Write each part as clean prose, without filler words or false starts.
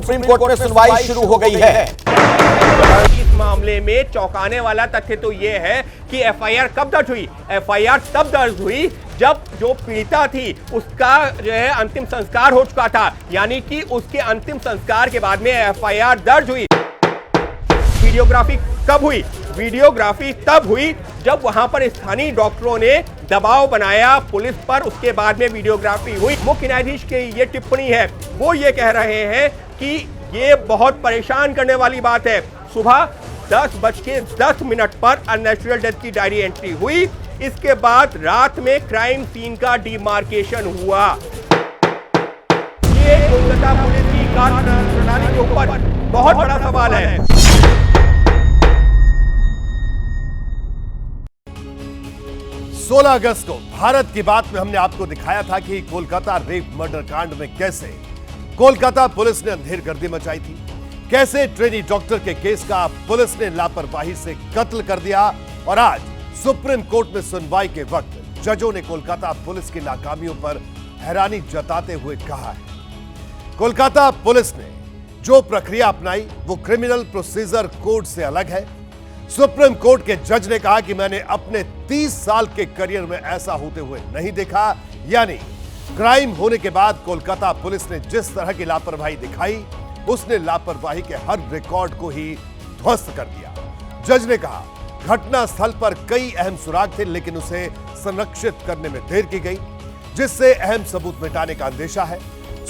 Supreme court में सुनवाई शुरू हो गई है। इस मामले में चौंकाने वाला तथ्य तो यह है कि एफआईआर कब दर्ज हुई। एफआईआर तब दर्ज हुई जब जो पीड़िता थी उसका जो है अंतिम संस्कार हो चुका था, यानी कि उसके अंतिम संस्कार के बाद में एफआईआर दर्ज हुई। वीडियोग्राफी कब हुई? वीडियोग्राफी तब हुई जब वहां पर स्थानीय डॉक्टरों ने दबाव बनाया पुलिस पर, उसके बाद में वीडियोग्राफी हुई। मुख्य न्यायाधीश की ये टिप्पणी है, वो ये कह रहे हैं कि ये बहुत परेशान करने वाली बात है। सुबह 10:10 पर अननेचुरल डेथ की डायरी एंट्री हुई, इसके बाद रात में क्राइम सीन का डिमार्केशन हुआ। ये कोलकाता पुलिस की कार्यप्रणाली के ऊपर बहुत बड़ा सवाल है। 16 अगस्त को भारत की बात में हमने आपको दिखाया था कि कोलकाता रेप मर्डर कांड में कैसे कोलकाता पुलिस ने अंधेर गर्दी मचाई थी, कैसे ट्रेनी डॉक्टर के केस का पुलिस ने लापरवाही से कत्ल कर दिया, और आज सुप्रीम कोर्ट में सुनवाई के वक्त जजों ने कोलकाता पुलिस की नाकामियों पर हैरानी जताते हुए कहा है कोलकाता पुलिस ने जो प्रक्रिया अपनाई वो क्रिमिनल प्रोसीजर कोड से अलग है। सुप्रीम कोर्ट के जज ने कहा कि मैंने अपने 30 साल के करियर में ऐसा होते हुए नहीं देखा, यानी क्राइम होने के बाद कोलकाता पुलिस ने जिस तरह की लापरवाही दिखाई, उसने लापरवाही के हर रिकॉर्ड को ही ध्वस्त कर दिया। जज ने कहा घटना स्थल पर कई अहम सुराग थे, लेकिन उसे संरक्षित करने में देर की गई, जिससे अहम सबूत मिटाने का अंदेशा है।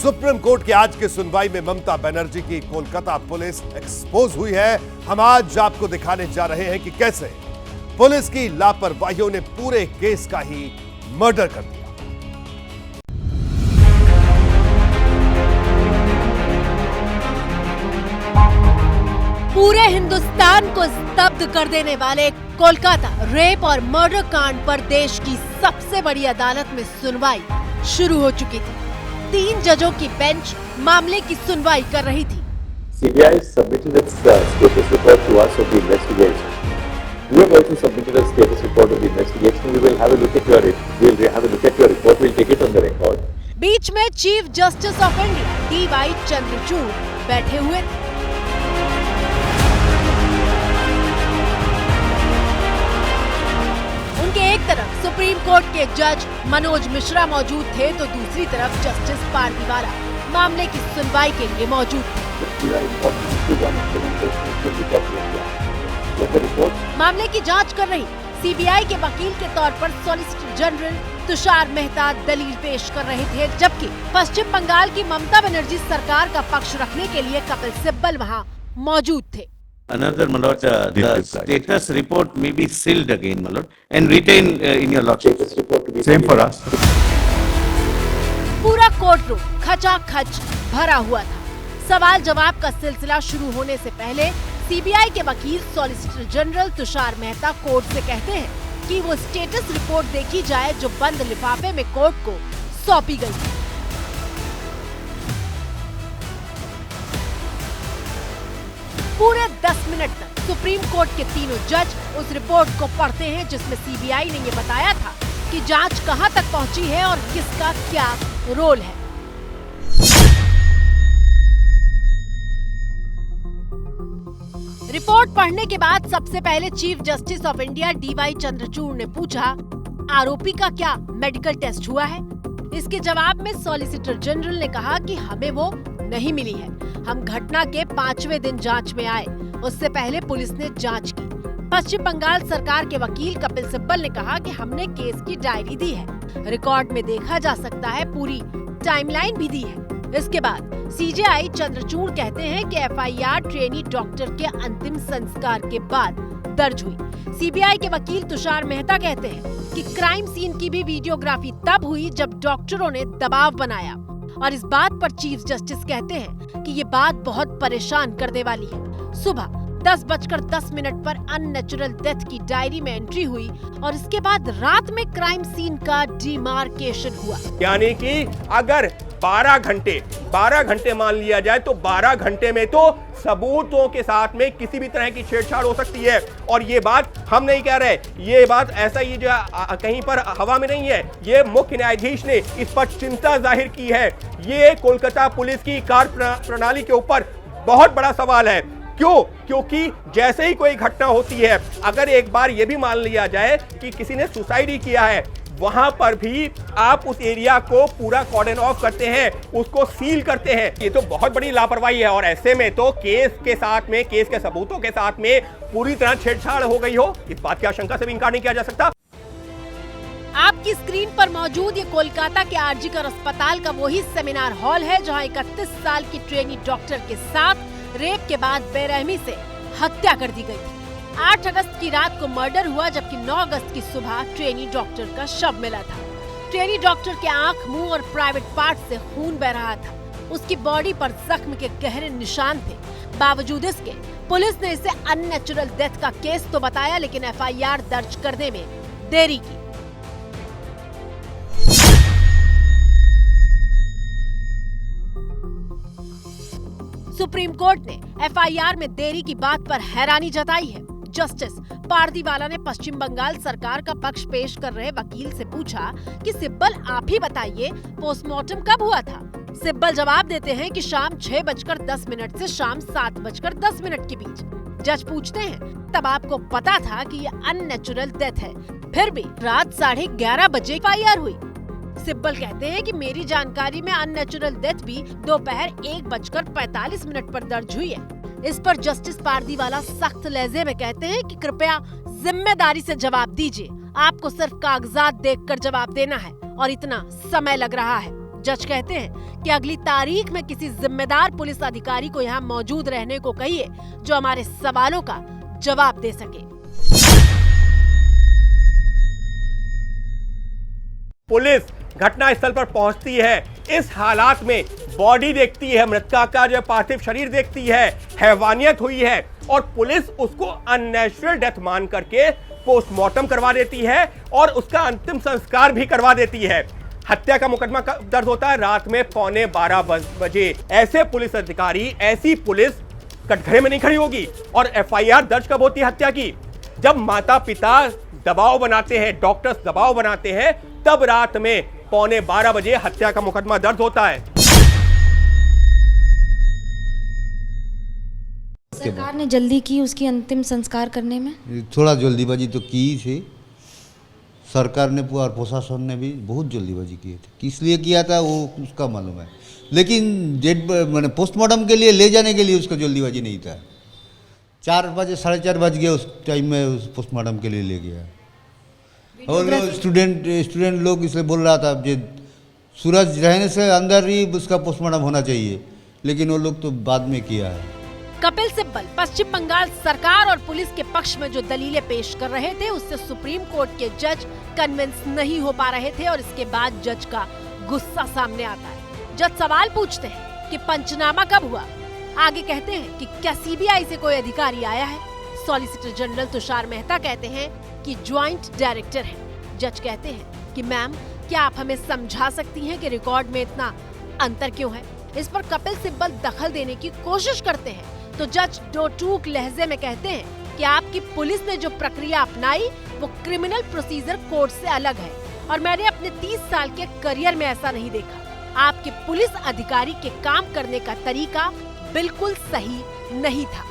सुप्रीम कोर्ट की आज की सुनवाई में ममता बनर्जी की कोलकाता पुलिस एक्सपोज हुई है। हम आज आपको दिखाने जा रहे हैं कि कैसे पुलिस की लापरवाहियों ने पूरे केस का ही मर्डर कर दिया। पूरे हिंदुस्तान को स्तब्ध कर देने वाले कोलकाता रेप और मर्डर कांड पर देश की सबसे बड़ी अदालत में सुनवाई शुरू हो चुकी थी। 3 जजों की बेंच मामले की सुनवाई कर रही थी। CBI submitted its status report to us of the investigation. We have also submitted a status report of the investigation. We will have a look at your report. We'll take it on the record. बीच में chief justice of India DY Chandrachud बैठे हुए थे। उनके एक तरफ supreme court के जज मनोज मिश्रा मौजूद थे, तो दूसरी तरफ जस्टिस पारदीवाला मामले की सुनवाई के लिए मौजूद थे। मामले की जांच कर रही CBI के वकील के तौर पर सॉलिसिटर जनरल तुषार मेहता दलील पेश कर रहे थे, जबकि पश्चिम बंगाल की ममता बनर्जी सरकार का पक्ष रखने के लिए कपिल सिब्बल वहां मौजूद थे। Another, my lord, the status report may be sealed again, my lord, and retained in your lordship. Same for us. पूरा कोर्ट रूम खचाखच भरा हुआ था। सवाल जवाब का सिलसिला शुरू होने से पहले CBI के वकील solicitor general Tushar Mehta court से कहते हैं कि वो स्टेटस रिपोर्ट देखी जाए जो बंद लिफाफे में कोर्ट को सौंपी गई। पूरे 10 मिनट तक सुप्रीम कोर्ट के तीनों जज उस रिपोर्ट को पढ़ते हैं, जिसमें CBI ने ये बताया था कि जांच कहां तक पहुंची है और किसका क्या रोल है। रिपोर्ट पढ़ने के बाद सबसे पहले chief justice of India DY Chandrachud ने पूछा, आरोपी का क्या मेडिकल टेस्ट हुआ है? इसके जवाब में सॉलिसिटर जनरल ने कहा कि हमें वो नहीं मिली है। हम घटना के 5वें दिन जांच में आए, उससे पहले पुलिस ने जांच की। पश्चिम बंगाल सरकार के वकील कपिल सिब्बल ने कहा कि हमने केस की डायरी दी है, रिकॉर्ड में देखा जा सकता है, पूरी टाइमलाइन भी दी है। इसके बाद CJI चंद्रचूड़ कहते हैं कि FIR ट्रेनी डॉक्टर के अंतिम संस्कार के बाद दर्ज हुई। CBI के वकील तुषार मेहता कहते हैं कि क्राइम सीन की भी वीडियोग्राफी तब हुई जब डॉक्टरों ने दबाव बनाया, और इस बात पर चीफ जस्टिस कहते हैं कि ये बात बहुत परेशान करने वाली है। सुबह 10:10 पर अननेचुरल डेथ की डायरी में एंट्री हुई, और इसके बाद रात में क्राइम सीन का डिमार्केशन हुआ। यानी कि अगर 12 घंटे मान लिया जाए तो 12 घंटे में तो सबूतों के साथ में किसी भी तरह की छेड़छाड़ हो सकती है। और ये बात हम नहीं कह रहे, ये बात ऐसा ही जो कहीं पर हवा में नहीं है, ये मुख्य न्यायाधीश ने इस पर चिंता जाहिर की है। ये कोलकाता पुलिस की कार्य प्रणाली के ऊपर बहुत बड़ा सवाल है। क्यों? क्योंकि जैसे ही कोई घटना होती है, अगर एक बार यह भी मान लिया जाए कि किसी ने सुसाइड ही किया है, वहां पर भी आप उस एरिया को पूरा कॉर्डन ऑफ करते हैं, उसको सील करते हैं। ये तो बहुत बड़ी लापरवाही है। और ऐसे में तो केस के सबूतों के साथ में पूरी तरह छेड़छाड़ हो गई हो, इस बात की आशंका से भी इनकार नहीं किया जा सकता। आपकी स्क्रीन पर मौजूद ये कोलकाता के आरजी कर अस्पताल का वही सेमिनार हॉल है जहां 31 साल की ट्रेनी डॉक्टर के साथ रेप के बाद बेरहमी से हत्या कर दी गई। 8 अगस्त की रात को मर्डर हुआ, जबकि 9 अगस्त की सुबह ट्रेनी डॉक्टर का शव मिला था। ट्रेनी डॉक्टर के आंख, मुंह और प्राइवेट पार्ट से खून बह रहा था। उसकी बॉडी पर जख्म के गहरे निशान थे। बावजूद इसके पुलिस ने इसे अननेचुरल डेथ का केस तो बताया, लेकिन एफआईआर दर्ज करने में देरी की। सुप्रीम कोर्ट ने एफआईआर में देरी की बात पर हैरानी जताई है। जस्टिस पारदीवाला ने पश्चिम बंगाल सरकार का पक्ष पेश कर रहे वकील से पूछा कि सिब्बल आप ही बताइए, पोस्टमार्टम कब हुआ था? सिब्बल जवाब देते हैं कि शाम 6:10 से शाम 7:10 के बीच। जज पूछते हैं, तब आपको पता था कि ये अननेचुरल डेथ है, फिर भी रात 11:30 बजे एफआईआर हुई? सिब्बल कहते हैं कि मेरी जानकारी में अननेचुरल डेथ भी दोपहर 1:45 पर दर्ज हुई है। इस पर जस्टिस पारदीवाला सख्त लहजे में कहते हैं कि कृपया जिम्मेदारी से जवाब दीजिए, आपको सिर्फ कागजात देखकर जवाब देना है और इतना समय लग रहा है। जज कहते हैं कि अगली तारीख में किसी जिम्मेदार पुलिस अधिकारी को यहाँ मौजूद रहने को कहिए जो हमारे सवालों का जवाब दे सके। पुलिस घटना स्थल पर पहुंचती है, इस हालात में बॉडी देखती है, मृतका का जो पार्थिव शरीर देखती है, हैवानियत हुई है और पुलिस उसको अननेचुरल डेथ मान करके पोस्टमार्टम करवा देती है और उसका अंतिम संस्कार भी करवा देती है। हत्या का मुकदमा दर्ज होता है रात में 11:15 बजे। ऐसे पुलिस अधिकारी, ऐसी पुलिस कटघरे में नहीं खड़ी होगी। और एफआईआर दर्ज कब होती है हत्या की? जब माता पिता दबाव बनाते हैं, डॉक्टर्स दबाव बनाते हैं, तब रात में 11:15 बजे हत्या का मुकदमा दर्ज होता है। सरकार ने जल्दी की उसकी अंतिम संस्कार करने में? थोड़ा जल्दीबाजी तो की थी सरकार ने, और प्रशासन ने भी बहुत जल्दीबाजी की थी। किस लिए किया था वो उसका मालूम है, लेकिन डेड मैंने पोस्टमार्टम के लिए ले जाने के लिए उसका जल्दीबाजी नहीं था। 4 बजे 4:30 बज गया उस टाइम में, उस पोस्टमार्टम के लिए ले गया। और स्टूडेंट लोग इसलिए बोल रहा था कि सूरज रहने से अंदर ही उसका पोस्टमार्टम होना चाहिए, लेकिन वो लोग तो बाद में किया है। कपिल सिब्बल पश्चिम बंगाल सरकार और पुलिस के पक्ष में जो दलीलें पेश कर रहे थे उससे सुप्रीम कोर्ट के जज कन्विंस नहीं हो पा रहे थे और इसके बाद जज का गुस्सा सामने आता है। जज सवाल पूछते हैं कि पंचनामा कब हुआ? आगे कहते हैं कि क्या सीबीआई से कोई अधिकारी आया है? सॉलिसिटर जनरल तुषार मेहता कहते हैं कि ज्वाइंट डायरेक्टर है। जज कहते हैं कि मैम, क्या आप हमें समझा सकती हैं कि रिकॉर्ड में इतना अंतर क्यों है? इस पर कपिल सिब्बल दखल देने की कोशिश करते हैं तो जज दो टूक लहजे में कहते हैं कि आपकी पुलिस ने जो प्रक्रिया अपनाई वो क्रिमिनल प्रोसीजर कोड से अलग है और मैंने अपने 30 साल के करियर में ऐसा नहीं देखा। आपके पुलिस अधिकारी के काम करने का तरीका बिल्कुल सही नहीं था।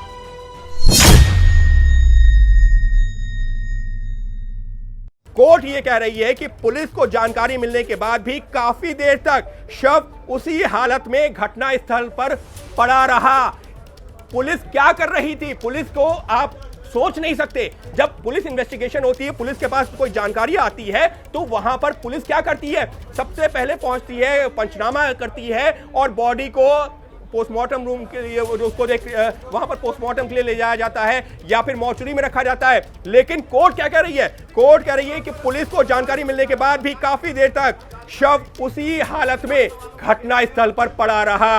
कोर्ट ये कह रही है कि पुलिस को जानकारी मिलने के बाद भी काफी देर तक शव उसी हालत में घटना स्थल पर पड़ा रहा। पुलिस क्या कर रही थी? पुलिस को आप सोच नहीं सकते। जब पुलिस इन्वेस्टिगेशन होती है, पुलिस के पास कोई जानकारी आती है तो वहां पर पुलिस क्या करती है? सबसे पहले पहुंचती है, पंचनामा करती है और बॉडी को पोस्टमार्टम रूम के लिए उसको वहां पर पोस्टमार्टम के लिए ले जाया जाता है या फिर मॉर्चरी में रखा जाता है। लेकिन कोर्ट क्या कह रही है? कोर्ट कह रही है कि पुलिस को जानकारी मिलने के बाद भी काफी देर तक शव उसी हालत में घटना स्थल पर पड़ा रहा।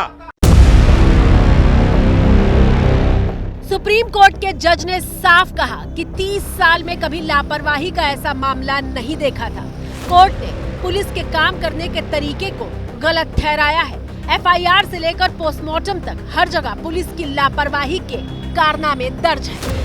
सुप्रीम कोर्ट के जज ने साफ कहा कि 30 साल में कभी लापरवाही का ऐसा मामला नहीं देखा था। कोर्ट ने पुलिस के काम करने के तरीके को गलत ठहराया है। एफआईआर से लेकर पोस्टमार्टम तक हर जगह पुलिस की लापरवाही के कारनामे दर्ज है।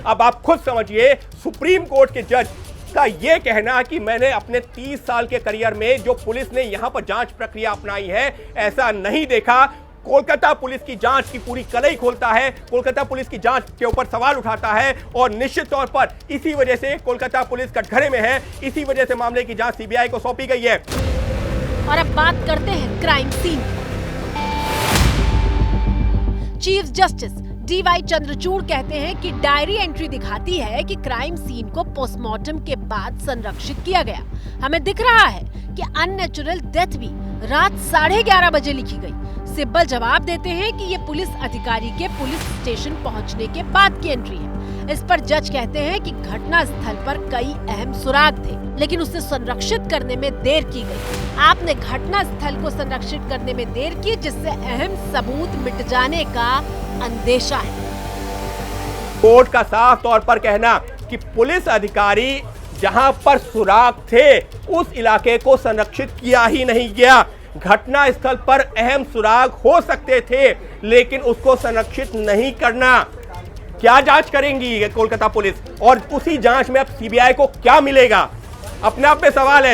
अब आप खुद समझिए, सुप्रीम कोर्ट के जज का ये कहना कि मैंने अपने 30 साल के करियर में जो पुलिस ने यहाँ पर जांच प्रक्रिया अपनाई है ऐसा नहीं देखा। कोलकाता पुलिस की जांच की पूरी कलई खोलता है, कोलकाता पुलिस की जांच के ऊपर सवाल उठाता है और निश्चित तौर पर इसी वजह से कोलकाता पुलिस कटघरे में है, इसी वजह से मामले की जांच सीबीआई को सौंपी गई है। और अब बात करते हैं crime scene. Chief justice DY Chandrachud कहते हैं कि डायरी एंट्री दिखाती है कि क्राइम सीन को पोस्टमार्टम के बाद संरक्षित किया गया। हमें दिख रहा है कि अननेचुरल डेथ भी रात 11:30 बजे लिखी गई। सिब्बल जवाब देते हैं कि ये पुलिस अधिकारी के पुलिस स्टेशन पहुंचने के बाद की एंट्री है। इस पर जज कहते हैं कि घटना स्थल पर कई अहम सुराग थे, लेकिन उसे संरक्षित करने में देर की गई। आपने घटना स्थल को संरक्षित करने में देर की, जिससे अहम सबूत मिट जाने का अंदेशा है। कोर्ट का साफ तौर पर कहना कि पुलिस अधिकारी जहां पर सुराग थे उस इलाके को संरक्षित किया ही नहीं गया। घटना स्थल पर अहम सुराग हो सकते थे, लेकिन उसको संरक्षित नहीं करना। क्या जांच करेंगी कोलकाता पुलिस, और उसी जांच में अब सीबीआई को क्या मिलेगा? अपने आप में सवाल है।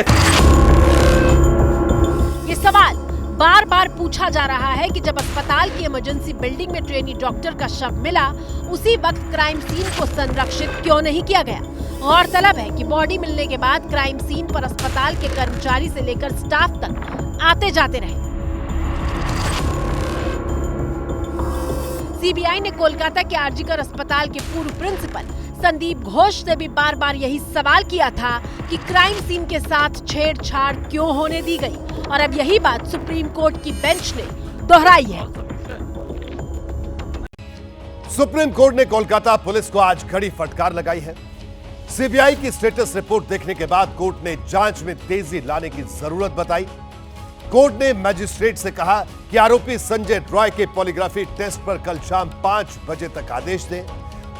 ये सवाल बार बार पूछा जा रहा है कि जब अस्पताल की इमरजेंसी बिल्डिंग में ट्रेनी डॉक्टर का शव मिला, उसी वक्त क्राइम सीन को संरक्षित क्यों नहीं किया गया? गौरतलब है कि बॉडी मिलने के बाद क्राइम सीन पर अस्पताल के कर्मचारी से लेकर स्टाफ तक आते जाते रहे। सीबीआई ने कोलकाता के आरजीकर अस्पताल के पूर्व प्रिंसिपल संदीप घोष से भी बार बार यही सवाल किया था कि क्राइम सीन के साथ छेड़छाड़ क्यों होने दी गई, और अब यही बात सुप्रीम कोर्ट की बेंच ने दोहराई है। सुप्रीम कोर्ट ने कोलकाता पुलिस को आज कड़ी फटकार लगाई है। सीबीआई की स्टेटस रिपोर्ट देखने के बाद कोर्ट ने जांच में तेजी लाने की जरूरत बताई। कोर्ट ने मजिस्ट्रेट से कहा कि आरोपी संजय रॉय के पॉलीग्राफी टेस्ट पर कल शाम 5 बजे तक आदेश दें।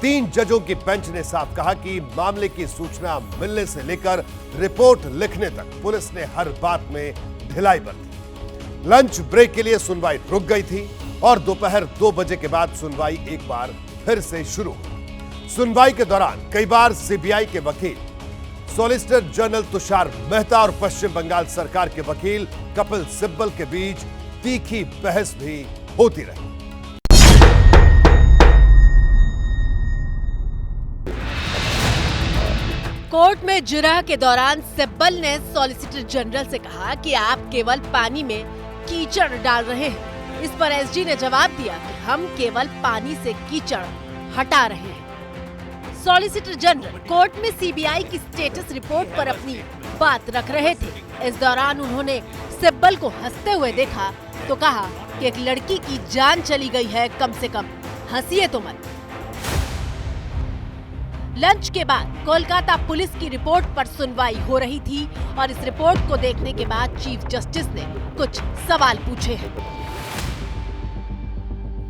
3 जजों की बेंच ने साफ कहा कि मामले की सूचना मिलने से लेकर रिपोर्ट लिखने तक पुलिस ने हर बात में ढिलाई बरती। लंच ब्रेक के लिए सुनवाई रुक गई थी और दोपहर 2 बजे के बाद सुनवाई एक बार फिर से शुरू हुई। सुनवाई के दौरान कई बार सीबीआई के वकील, सॉलिसिटर जनरल तुषार मेहता और पश्चिम बंगाल सरकार के वकील कपिल सिब्बल के बीच तीखी बहस भी होती रही। कोर्ट में जिरह के दौरान सिब्बल ने सॉलिसिटर जनरल से कहा कि आप केवल पानी में कीचड़ डाल रहे हैं। इस पर एसजी ने जवाब दिया कि हम केवल पानी से कीचड़ हटा रहे हैं। सॉलिसिटर जनरल कोर्ट में सीबीआई की स्टेटस रिपोर्ट पर अपनी बात रख रहे थे। इस दौरान उन्होंने सिब्बल को हंसते हुए देखा तो कहा कि एक लड़की की जान चली गई है, कम से कम हंसिए तो मत। लंच के बाद कोलकाता पुलिस की रिपोर्ट पर सुनवाई हो रही थी और इस रिपोर्ट को देखने के बाद चीफ जस्टिस ने कुछ सवाल पूछे हैं।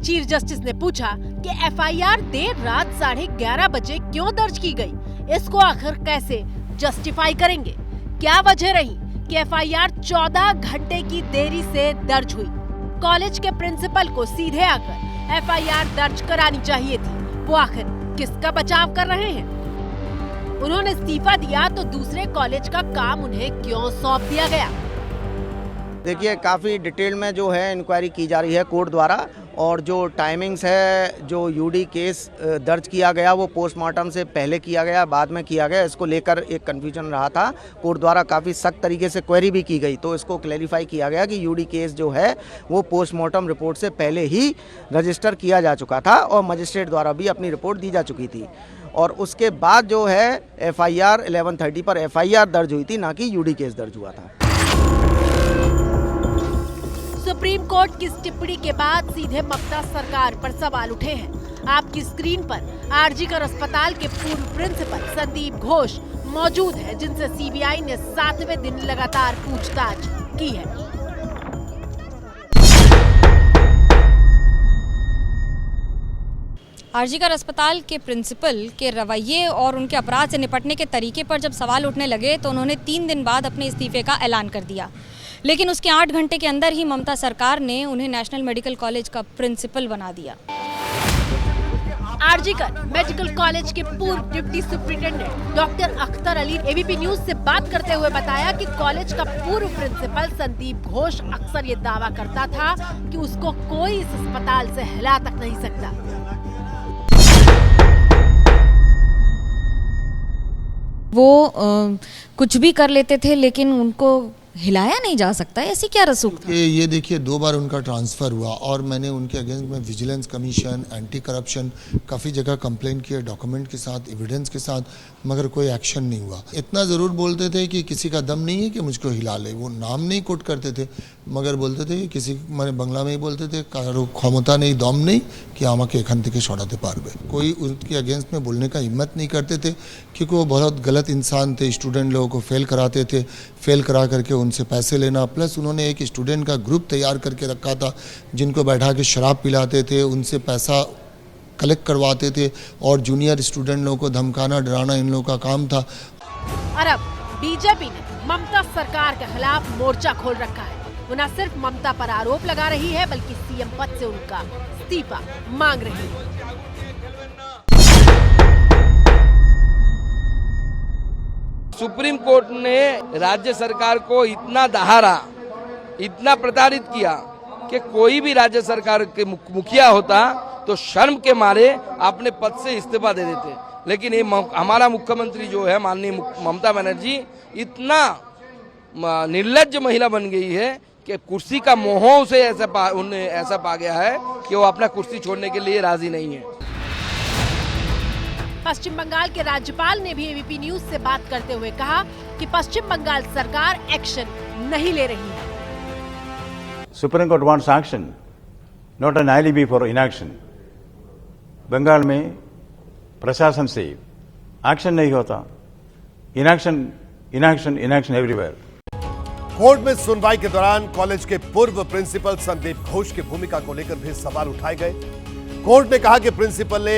चीफ जस्टिस ने पूछा कि एफआईआर देर रात 11:30 बजे क्यों दर्ज की गई? इसको आखिर कैसे जस्टिफाई करेंगे? क्या वजह रही कि एफआईआर 14 घंटे की देरी से दर्ज हुई? कॉलेज के प्रिंसिपल को सीधे आकर एफआईआर दर्ज करानी चाहिए थी। वो आखिर किसका बचाव कर रहे हैं? उन्होंने इस्तीफा दिया तो दूसरे कॉलेज का काम उन्हें क्यों सौंप दिया गया? देखिए, काफ़ी डिटेल में जो है इंक्वायरी की जा रही है कोर्ट द्वारा, और जो टाइमिंग्स है, जो यूडी केस दर्ज किया गया वो पोस्टमार्टम से पहले किया गया, बाद में किया गया, इसको लेकर एक कन्फ्यूजन रहा था। कोर्ट द्वारा काफ़ी सख्त तरीके से क्वेरी भी की गई, तो इसको क्लैरिफाई किया गया कि यूडी केस जो है वो पोस्टमार्टम रिपोर्ट से पहले ही रजिस्टर किया जा चुका था और मजिस्ट्रेट द्वारा भी अपनी रिपोर्ट दी जा चुकी थी, और उसके बाद जो है एफआईआर 11:30 पर एफआईआर दर्ज हुई थी, ना कि यूडी केस दर्ज हुआ था। सुप्रीम कोर्ट की इस टिप्पणी के बाद सीधे ममता सरकार पर सवाल उठे हैं। आपकी स्क्रीन पर आरजीकर अस्पताल के पूर्व प्रिंसिपल संदीप घोष मौजूद है, जिनसे सीबीआई ने 7वें दिन लगातार पूछताछ की है। आरजीकर अस्पताल के प्रिंसिपल के रवैये और उनके अपराध से निपटने के तरीके पर जब सवाल उठने लगे तो उन्होंने 3 दिन बाद अपने इस्तीफे का ऐलान कर दिया। लेकिन उसके 8 घंटे के अंदर ही ममता सरकार ने उन्हें नेशनल मेडिकल कॉलेज का प्रिंसिपल बना दिया। आरजीकर मेडिकल कॉलेज के पूर्व deputy superintendent doctor Akhtar Ali ABP news से बात करते हुए बताया कि कॉलेज का पूर्व प्रिंसिपल संदीप घोष अक्सर ये दावा करता था कि उसको कोई इस अस्पताल से हिला तक नहीं सकता। वो कुछ भी कर लेते थे लेकिन उनको हिलाया नहीं जा सकता, ऐसी क्या रसूख था? ये देखिए 2 बार उनका ट्रांसफ़र हुआ और मैंने उनके अगेंस्ट में विजिलेंस कमीशन, एंटी करप्शन काफ़ी जगह कंप्लेंट किया, डॉक्यूमेंट के साथ, एविडेंस के साथ, मगर कोई एक्शन नहीं हुआ। इतना ज़रूर बोलते थे कि किसी का दम नहीं है कि मुझको हिला ले, वो नाम नहीं कोट करते थे, मगर बोलते थे कि किसी मैंने बंगला में ही बोलते थे कारो क्षमता नहीं, दम नहीं कि আমাকে এখান থেকে সরাতে পারবে। कोई उनके अगेंस्ट में बोलने का हिम्मत नहीं करते थे क्योंकि वो बहुत गलत इंसान थे। स्टूडेंट लोगों को फेल कराते थे, फेल करा करके उनसे पैसे लेना, प्लस उन्होंने एक स्टूडेंट का ग्रुप तैयार करके रखा था जिनको बैठा के शराब पिलाते थे, उनसे पैसा कलेक्ट करवाते थे और जूनियर स्टूडेंट लोगों को धमकाना डराना इन लोगों का काम था। और अब बीजेपी ने ममता सरकार के खिलाफ मोर्चा खोल रखा है। वो न सिर्फ ममता पर आरोप लगा रही है बल्कि सीएम पद से उनका इस्तीफा मांग रही है। सुप्रीम कोर्ट ने राज्य सरकार को इतना दहाड़ा, इतना प्रताड़ित किया कि कोई भी राज्य सरकार के मुखिया होता तो शर्म के मारे अपने पद से इस्तीफा दे देते। लेकिन ये हमारा मुख्यमंत्री जो है माननीय ममता बनर्जी इतना निर्लज्ज महिला बन गई है कि कुर्सी का मोह से उन्हें ऐसा पा गया है कि वो अपना कुर्सी छोड़ने के लिए राजी नहीं है। पश्चिम बंगाल के राज्यपाल ने भी एबीपी न्यूज से बात करते हुए कहा कि पश्चिम बंगाल सरकार एक्शन नहीं ले रही है। Supreme court wants action, not an alibi for inaction. Bengal में प्रशासन से एक्शन नहीं होता, inaction inaction inaction everywhere. Court में सुनवाई के दौरान कॉलेज के पूर्व प्रिंसिपल संदीप घोष की भूमिका को लेकर भी सवाल उठाए गए। कोर्ट ने कहा कि प्रिंसिपल ने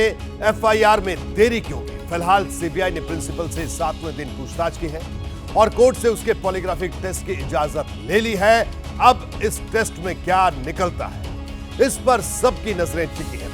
एफआईआर में देरी क्यों की। फिलहाल सीबीआई ने प्रिंसिपल से 7वें दिन पूछताछ की है और कोर्ट से उसके पॉलीग्राफिक टेस्ट की इजाजत ले ली है। अब इस टेस्ट में क्या निकलता है, इस पर सबकी नजरें टिकी हैं।